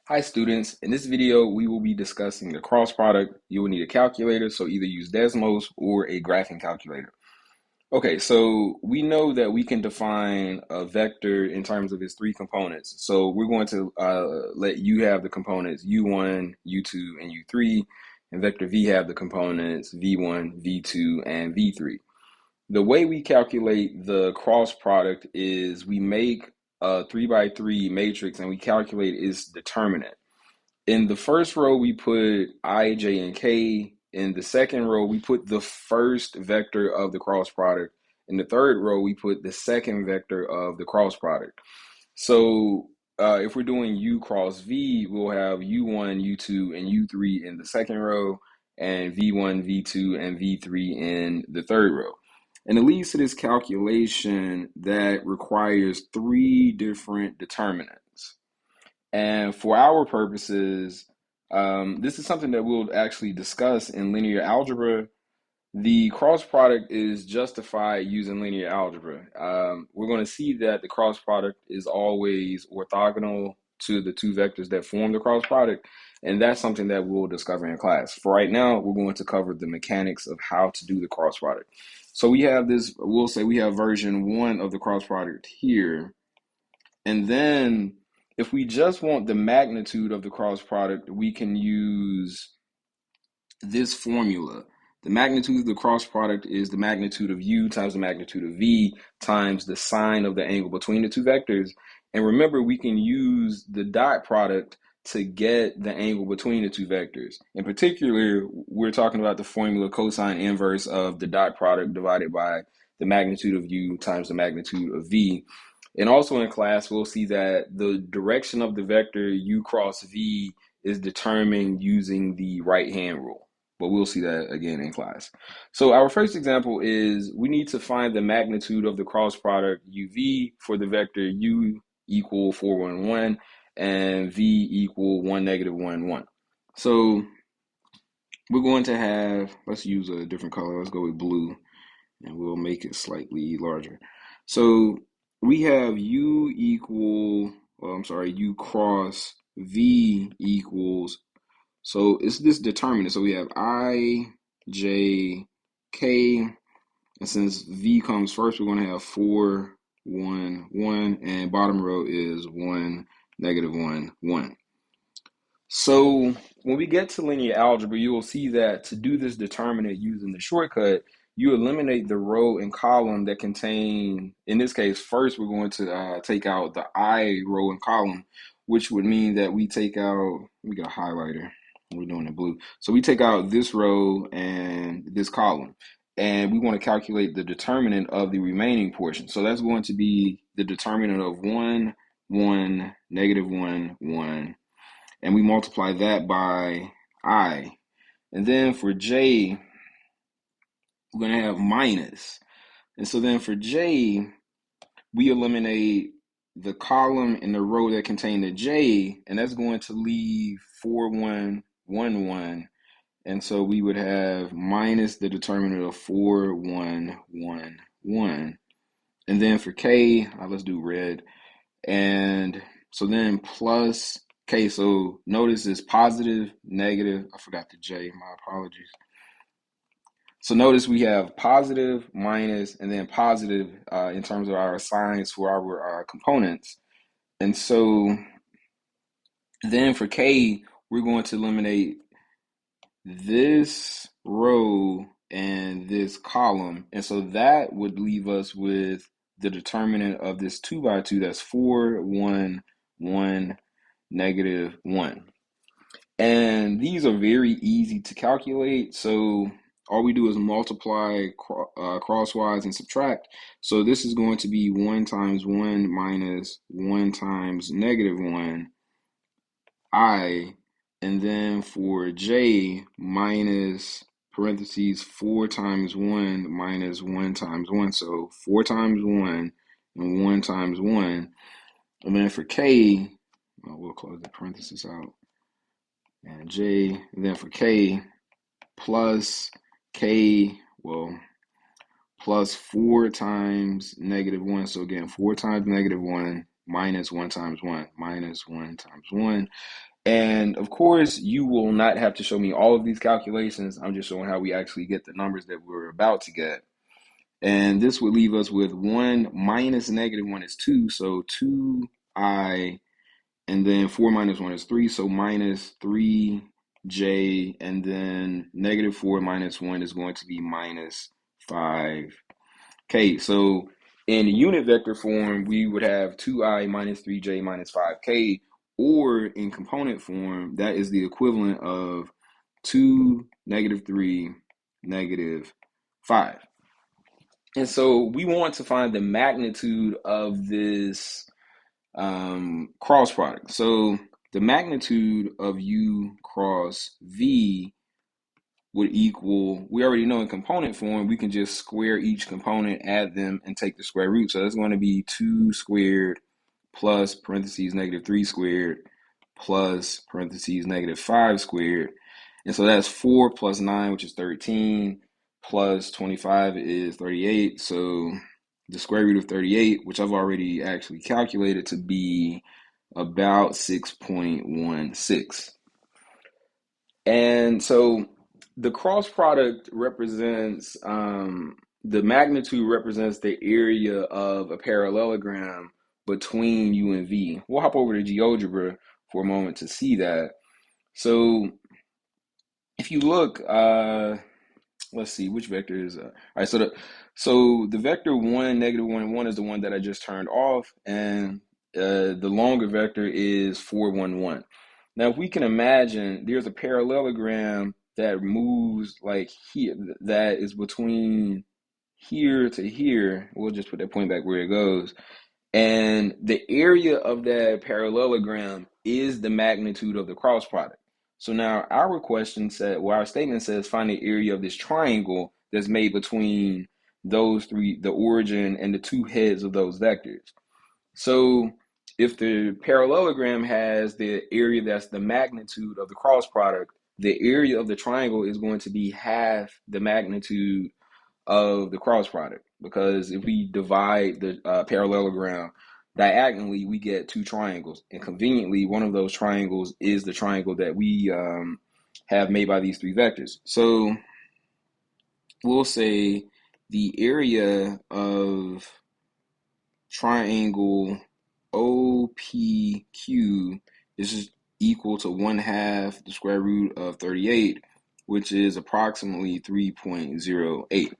Hi students, in this video we will be discussing the cross product. You will need a calculator, so either use Desmos or a graphing calculator. Okay, so we know that we can define a vector in terms of its three components. So we're going to let U have the components U1, U2, and U3, and vector V have the components V1, V2, and V3. The way we calculate the cross product is we make a 3 by 3 matrix and we calculate its determinant. In the first row, we put I, J, and K. In the second row, we put the first vector of the cross product. In the third row, we put the second vector of the cross product. So if we're doing U cross V, we'll have U1, U2, and U3 in the second row, and V1, V2, and V3 in the third row. And it leads to this calculation that requires three different determinants. And for our purposes, this is something that we'll actually discuss in linear algebra. The cross product is justified using linear algebra. We're going to see that the cross product is always orthogonal to the two vectors that form the cross product, and that's something that we'll discover in class. For right now, we're going to cover the mechanics of how to do the cross product. So we have this, we'll say we have version 1 of the cross product here, and then if we just want the magnitude of the cross product, we can use this formula. The magnitude of the cross product is the magnitude of U times the magnitude of V times the sine of the angle between the two vectors. And remember, we can use the dot product to get the angle between the two vectors. In particular, we're talking about the formula cosine inverse of the dot product divided by the magnitude of U times the magnitude of V. And also in class, we'll see that the direction of the vector U cross V is determined using the right-hand rule. But we'll see that again in class. So our first example is we need to find the magnitude of the cross product UV for the vector U equal 4, 1, 1 and V equal 1, negative 1, 1. So we're going to have, let's use a different color. Let's go with blue and we'll make it slightly larger. So we have U equal, U cross V equals, so it's this determinant. So we have I, J, K, and since V comes first, we're going to have 4, 1, 1, and bottom row is 1, negative 1, 1. So when we get to linear algebra, you will see that to do this determinant using the shortcut, you eliminate the row and column that contain, in this case, first we're going to take out the I row and column, which would mean that we take out, we got a highlighter, we're doing it blue. So we take out this row and this column, and we want to calculate the determinant of the remaining portion. So that's going to be the determinant of 1, 1, negative 1, 1, and we multiply that by I. And then for J, we're going to have minus. And so then for J, we eliminate the column and the row that contain the J, and that's going to leave 4, 1, 1, 1. And so we would have minus the determinant of 4, 1, 1, 1. And then for K, let's do red. And so then plus K, so notice it's positive, negative. I forgot the J, my apologies. So notice we have positive, minus, and then positive in terms of our signs for our components. And so then for K, we're going to eliminate this row and this column. And so that would leave us with the determinant of this 2 by 2, that's 4, 1, 1, negative 1. And these are very easy to calculate. So all we do is multiply crosswise and subtract. So this is going to be 1 times 1 minus 1 times negative 1, I. And then for J, minus parentheses 4 times 1 minus 1 times 1. So 4 times 1 and 1 times 1. And then for K, we'll close the parentheses out. And J, and then for K, plus K, plus 4 times negative 1. So again, 4 times negative 1 minus 1 times 1, minus 1 times 1. And of course, you will not have to show me all of these calculations. I'm just showing how we actually get the numbers that we're about to get. And this would leave us with 1 minus negative 1 is 2. So 2i, and then 4 minus 1 is 3. So minus 3j, and then negative 4 minus 1 is going to be minus 5k. So in unit vector form, we would have 2i minus 3j minus 5k, or in component form, that is the equivalent of 2, negative 3, negative 5. And so we want to find the magnitude of this cross product. So the magnitude of u cross v would equal, we already know in component form, we can just square each component, add them, and take the square root. So that's going to be 2 squared plus parentheses negative 3 squared plus parentheses negative 5 squared. And so that's 4 plus 9, which is 13, plus 25 is 38. So the square root of 38, which I've already actually calculated to be about 6.16. And so the cross product represents, the magnitude represents the area of a parallelogram between U and V. We'll hop over to GeoGebra for a moment to see that. So if you look, let's see, which vector is all right, so the vector 1, negative 1, and 1 is the one that I just turned off, and the longer vector is 4, 1, 1. Now, if we can imagine, there's a parallelogram that moves like here, that is between here to here. We'll just put that point back where it goes. And the area of that parallelogram is the magnitude of the cross product. So now our question said, well, our statement says find the area of this triangle that's made between those three, the origin and the two heads of those vectors. So if the parallelogram has the area that's the magnitude of the cross product, the area of the triangle is going to be half the magnitude of the cross product, because if we divide the parallelogram diagonally, we get two triangles, and conveniently one of those triangles is the triangle that we have made by these three vectors. So we'll say the area of triangle OPQ is just equal to 1/2 the square root of 38, which is approximately 3.08.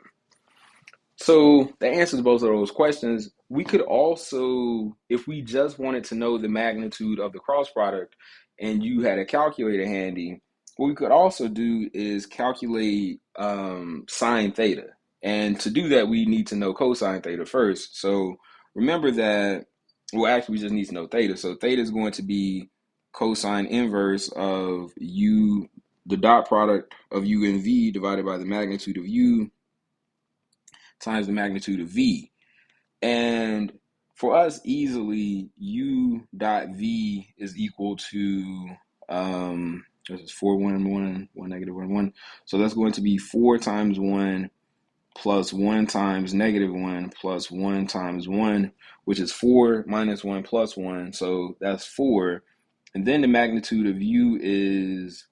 So the answer to both of those questions, we could also, if we just wanted to know the magnitude of the cross product and you had a calculator handy, what we could also do is calculate sine theta. And to do that, we need to know cosine theta first. So remember that, well, actually, we just need to know theta. So theta is going to be cosine inverse of u, the dot product of u and v divided by the magnitude of u times the magnitude of v. And for us, easily, u dot v is equal to, this is 4, 1, 1, 1, negative 1, 1. So that's going to be 4 times 1 plus 1 times negative 1 plus 1 times 1, which is 4 minus 1 plus 1. So that's 4. And then the magnitude of u is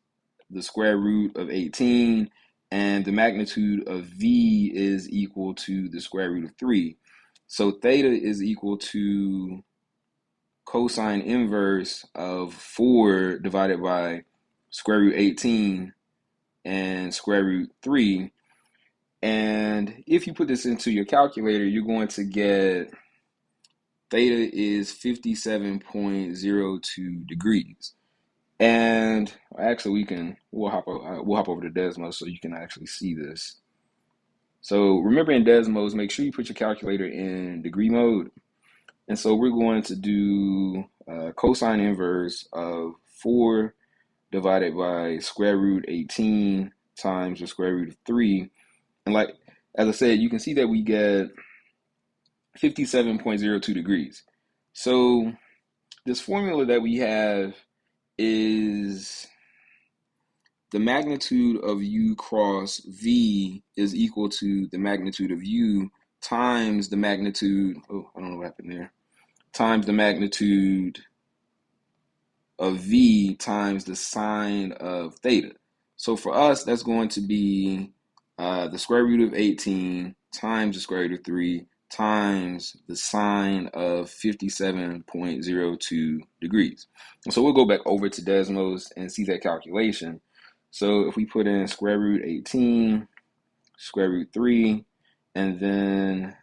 the square root of 18. And the magnitude of v is equal to the square root of 3. So theta is equal to cosine inverse of 4 divided by square root 18 and square root 3. And if you put this into your calculator, you're going to get theta is 57.02 degrees. And actually, we'll hop over to Desmos so you can actually see this. So remember, in Desmos, make sure you put your calculator in degree mode. And so we're going to do cosine inverse of 4 divided by square root 18 times the square root of 3. And like, as I said, you can see that we get 57.02 degrees. So this formula that we have is the magnitude of u cross v is equal to the magnitude of u times the magnitude, oh, I don't know what happened there, times the magnitude of V times the sine of theta. So for us, that's going to be the square root of 18 times the square root of 3 times the sine of 57.02 degrees. And so we'll go back over to Desmos and see that calculation. So if we put in square root 18, square root 3, and then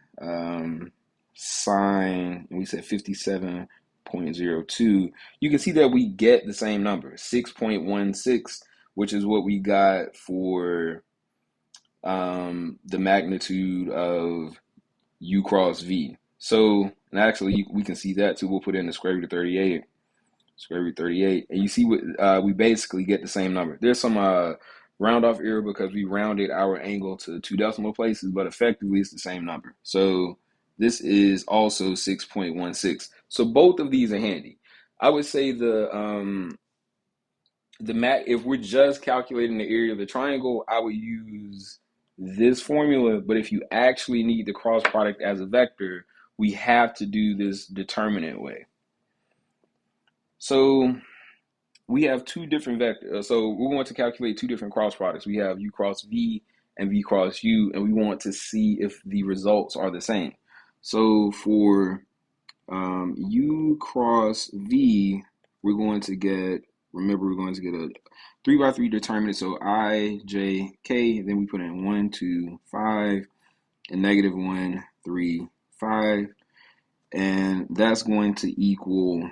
sine, and we said 57.02, you can see that we get the same number, 6.16, which is what we got for the magnitude of U cross V. So, and actually, we can see that too. We'll put in the square root of 38, square root 38, and you see what we basically get the same number. There's some round off error because we rounded our angle to 2 decimal places, but effectively it's the same number. So this is also 6.16. So both of these are handy. I would say if we're just calculating the area of the triangle, I would use this formula. But if you actually need the cross product as a vector, we have to do this determinant way. So we have two different vectors. So we're going to calculate two different cross products. We have U cross V and V cross U, and we want to see if the results are the same. So for U cross V, we're going to get, remember, we're going to get a 3 by 3 determinant. So I, J, K, then we put in 1, 2, 5, and negative 1, 3, 5. And that's going to equal,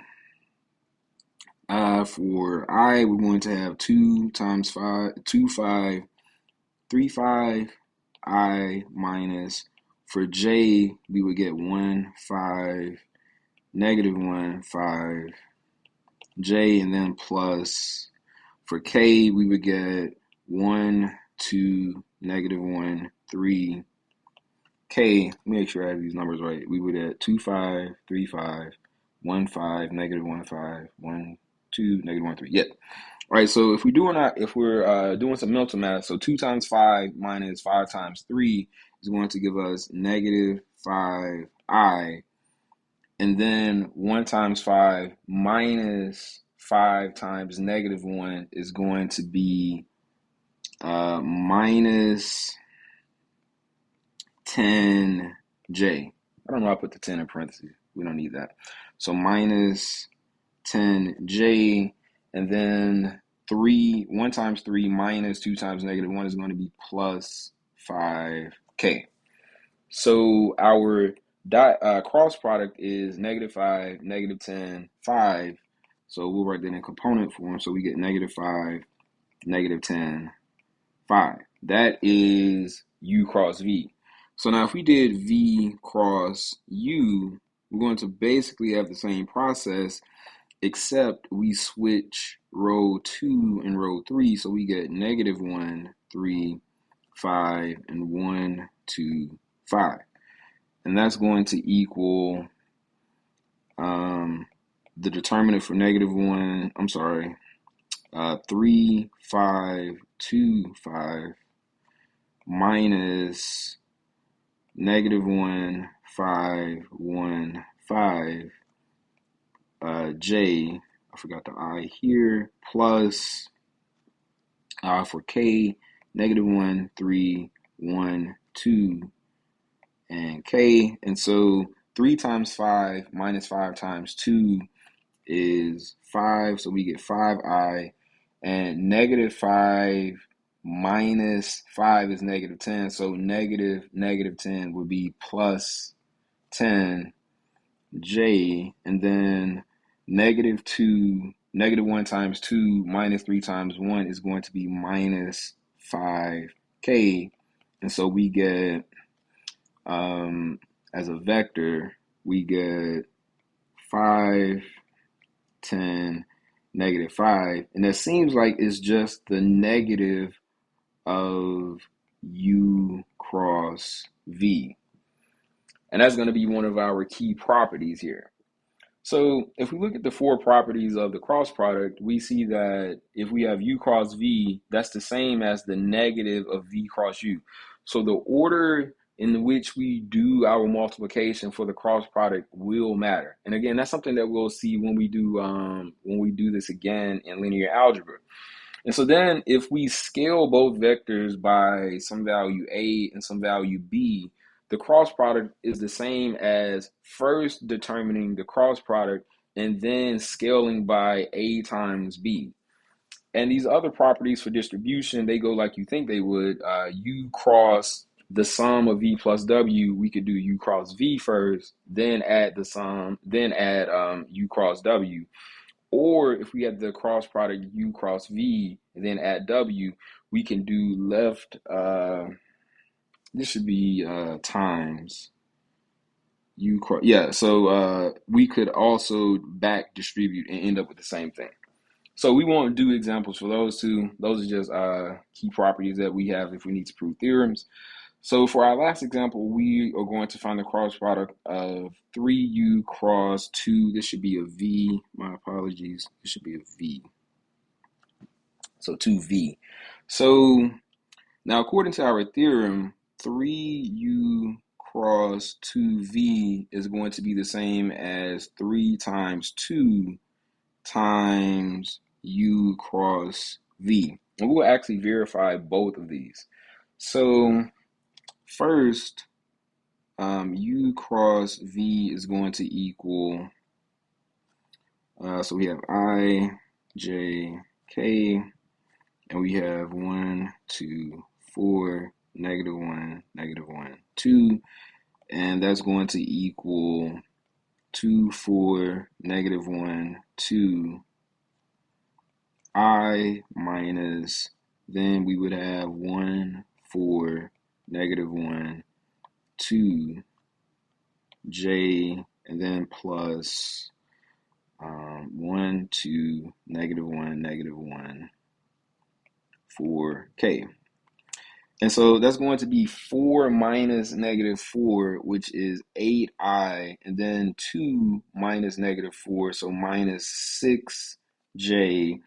for I, we're going to have 2 times 5, 2, 5, 3, 5, I minus, for J, we would get 1, 5, negative 1, 5, J, and then plus, for K, we would get 1, 2, negative 1, 3, K, let me make sure I have these numbers right. We would get 2, 5, 3, 5, 1, 5, negative 1, 5, 1, 2, negative 1, 3. Yep. All right, so if we're doing some mental math, so 2 times 5 minus 5 times 3 is going to give us negative 5i. And then 1 times 5 minus 5 times negative 1 is going to be minus 10j. I don't know why I put the 10 in parentheses. We don't need that. So minus 10j, and then 1 times 3 minus 2 times negative 1 is going to be plus 5k. So our cross product is negative 5, negative 10, 5. So we'll write that in component form. So we get negative 5, negative 10, 5. That is U cross V. So now if we did V cross U, we're going to basically have the same process, except we switch row 2 and row 3. So we get negative 1, 3, 5, and 1, 2, 5. And that's going to equal the determinant for negative 1, 3, 5, 2, 5 minus negative 1, 5, 1, 5, J, I forgot the I here, plus for K, negative 1, 3, 1, 2, and K. And so 3 times 5 minus 5 times 2 is 5. So we get 5i. And negative 5 minus 5 is negative 10. So negative 10 would be plus 10j. And then negative 1 times 2 minus 3 times 1 is going to be minus 5k. And so we get, as a vector, we get 5, 10, negative 5. And that seems like it's just the negative of U cross V. And that's going to be one of our key properties here. So if we look at the 4 properties of the cross product, we see that if we have U cross V, that's the same as the negative of V cross U. So the order in which we do our multiplication for the cross product will matter. And again, that's something that we'll see when we do this again in linear algebra. And so then if we scale both vectors by some value A and some value B, the cross product is the same as first determining the cross product and then scaling by A times B. And these other properties for distribution, they go like you think they would. U cross the sum of V plus W, we could do U cross V first, then add the sum, then add U cross W. Or if we had the cross product U cross V and then add W, we can do left, this should be times U cross, yeah, so we could also back distribute and end up with the same thing. So we won't do examples for those two. Those are just key properties that we have if we need to prove theorems. So for our last example, we are going to find the cross product of 3u cross 2. This should be a v. My apologies. This should be a v. So 2v. So now according to our theorem, 3u cross 2v is going to be the same as 3 times 2 times u cross v. And we'll actually verify both of these. So first, u cross v is going to equal, so we have I, j, k, and we have 1, 2, 4, -1, -1, 2, and that's going to equal 2, 4, -1, 2, I minus, then we would have 1, 4, -1, 2, j, and then plus 1, 2, -1, -1, 4, k. And so that's going to be 4 minus -4, which is 8i, and then 2 minus -4, so minus 6j,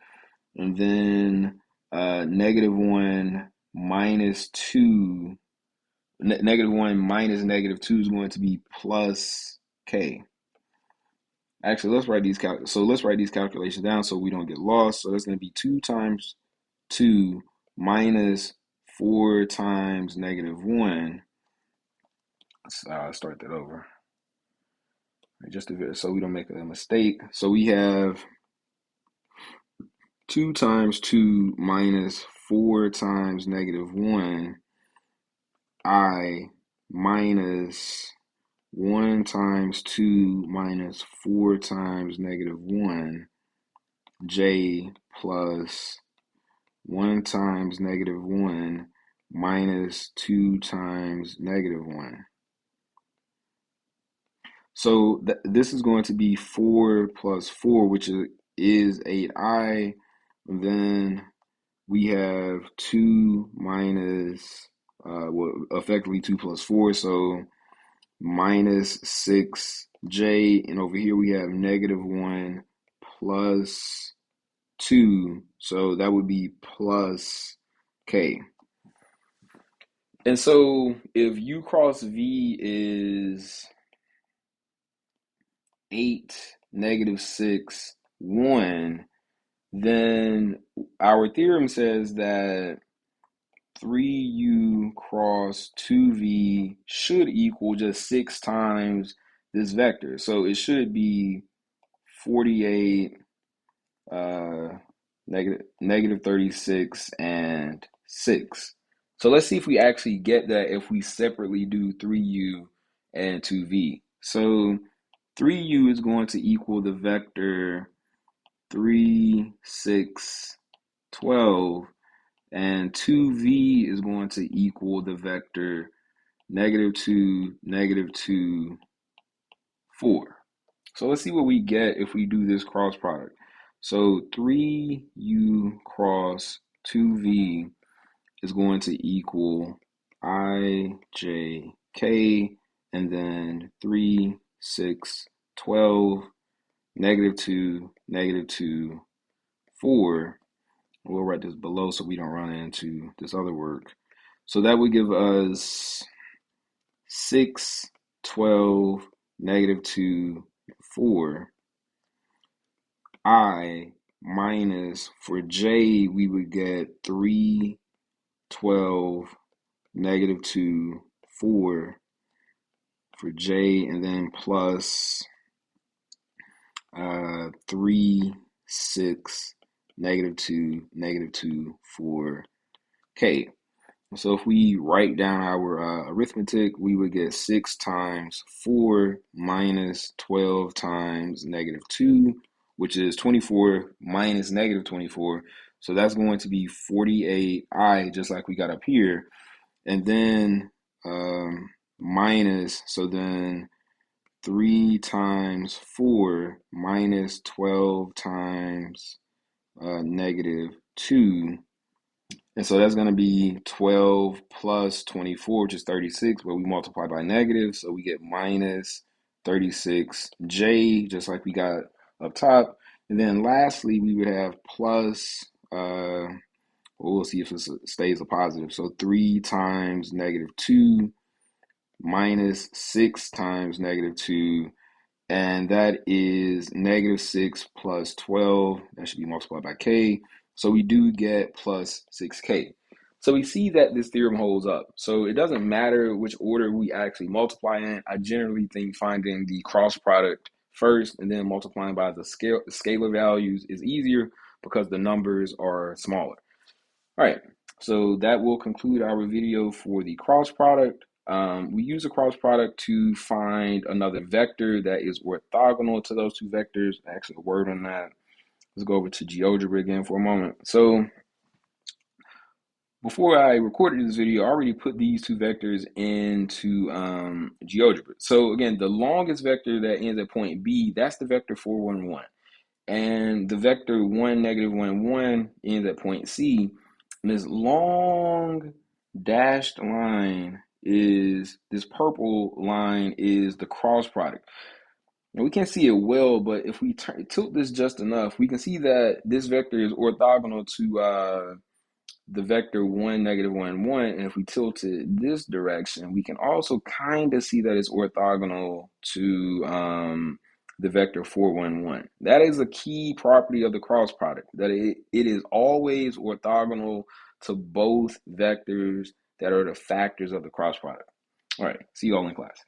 and then -1 minus 2, -1 minus -2 is going to be plus k. Actually, let's write these calculations down so we don't get lost. So that's going to be 2 times 2 minus 4 times -1. Let's start that over. Just so we don't make a mistake. So we have 2 times 2 minus 4 times -1, I minus 1 times 2 minus 4 times -1, j plus 1 times -1 minus 2 times -1. So this is going to be 4 plus 4, which is 8i. And then we have 2 minus, effectively 2 plus 4, so minus 6j. And over here we have -1 plus 2, so that would be plus k. And so if u cross v is 8, -6, 1, then our theorem says that 3u cross 2v should equal just 6 times this vector. So it should be 48, -36, and 6. So let's see if we actually get that if we separately do 3u and 2v. So 3u is going to equal the vector 3, 6, 12, and 2v is going to equal the vector -2, -2, 4. So let's see what we get if we do this cross product. So 3u cross 2v is going to equal I, j, k, and then 3, 6, 12, -2, -2, 4. We'll write this below so we don't run into this other work. So that would give us 6, 12, -2, 4, I minus, for J, we would get 3, 12, -2, 4 for J, and then plus 3, 6, -2, -2 for K. So if we write down our arithmetic, we would get 6 times 4 minus 12 times -2, which is 24 minus -24. So that's going to be 48I, just like we got up here. And then minus, so then 3 times 4 minus 12 times -2. And so that's going to be 12 plus 24, which is 36, but we multiply by negative, so we get minus 36J, just like we got up top. And then lastly, we would have plus, well, we'll see if it stays a positive. So 3 times -2 minus 6 times -2, and that is -6 plus 12. That should be multiplied by K. So we do get plus 6K. So we see that this theorem holds up. So it doesn't matter which order we actually multiply in. I generally think finding the cross product first and then multiplying by the scalar values is easier because the numbers are smaller. All right, so that will conclude our video for the cross product. We use a cross product to find another vector that is orthogonal to those two vectors. Actually, a word on that. Let's go over to GeoGebra again for a moment. So before I recorded this video, I already put these two vectors into GeoGebra. So again, the longest vector that ends at point B, that's the vector 4, 1, 1. And the vector 1, -1, 1 ends at point C. And this long dashed line is, this purple line is the cross product. Now we can't see it well, but if we tilt this just enough, we can see that this vector is orthogonal to the vector 1, -1, 1. And if we tilt it this direction, we can also kind of see that it's orthogonal to the vector 4, 1, 1. That is a key property of the cross product, that it is always orthogonal to both vectors that are the factors of the cross product. All right, see you all in class.